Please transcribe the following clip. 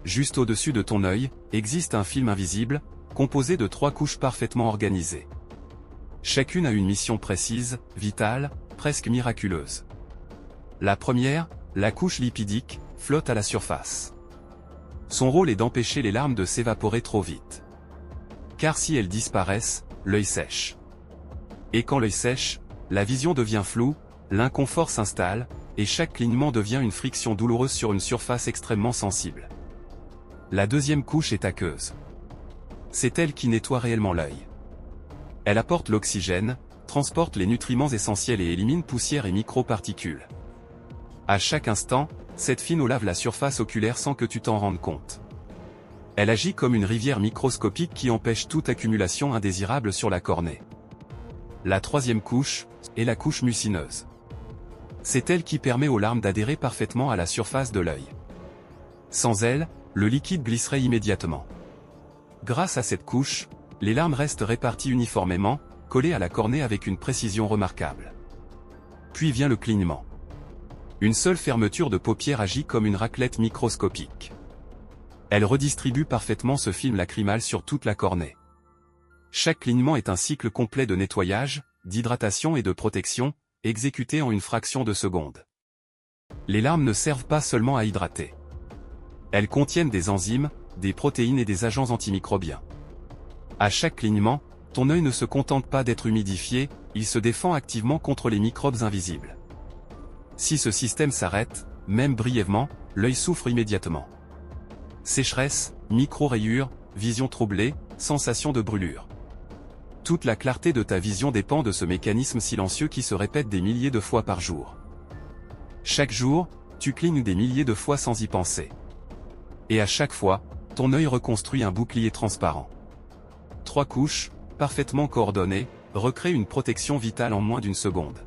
juste au-dessus de ton œil, existe un film invisible, composé de 3 couches parfaitement organisées. Chacune a une mission précise, vitale, presque miraculeuse. La première, la couche lipidique, flotte à la surface. Son rôle est d'empêcher les larmes de s'évaporer trop vite. Car si elles disparaissent, l'œil sèche. Et quand l'œil sèche, la vision devient floue, l'inconfort s'installe, et chaque clignement devient une friction douloureuse sur une surface extrêmement sensible. La deuxième couche est aqueuse. C'est elle qui nettoie réellement l'œil. Elle apporte l'oxygène, transporte les nutriments essentiels et élimine poussière et microparticules. À chaque instant, cette fine eau lave la surface oculaire sans que tu t'en rendes compte. Elle agit comme une rivière microscopique qui empêche toute accumulation indésirable sur la cornée. La troisième couche est la couche mucineuse. C'est elle qui permet aux larmes d'adhérer parfaitement à la surface de l'œil. Sans elle, le liquide glisserait immédiatement. Grâce à cette couche, les larmes restent réparties uniformément, collées à la cornée avec une précision remarquable. Puis vient le clignement. Une seule fermeture de paupières agit comme une raclette microscopique. Elle redistribue parfaitement ce film lacrymal sur toute la cornée. Chaque clignement est un cycle complet de nettoyage, d'hydratation et de protection, exécuté en une fraction de seconde. Les larmes ne servent pas seulement à hydrater. Elles contiennent des enzymes, des protéines et des agents antimicrobiens. À chaque clignement, ton œil ne se contente pas d'être humidifié, il se défend activement contre les microbes invisibles. Si ce système s'arrête, même brièvement, l'œil souffre immédiatement. Sécheresse, micro-rayures, vision troublée, sensation de brûlure. Toute la clarté de ta vision dépend de ce mécanisme silencieux qui se répète des milliers de fois par jour. Chaque jour, tu clignes des milliers de fois sans y penser. Et à chaque fois, ton œil reconstruit un bouclier transparent. 3 couches, parfaitement coordonnées, recréent une protection vitale en moins d'une seconde.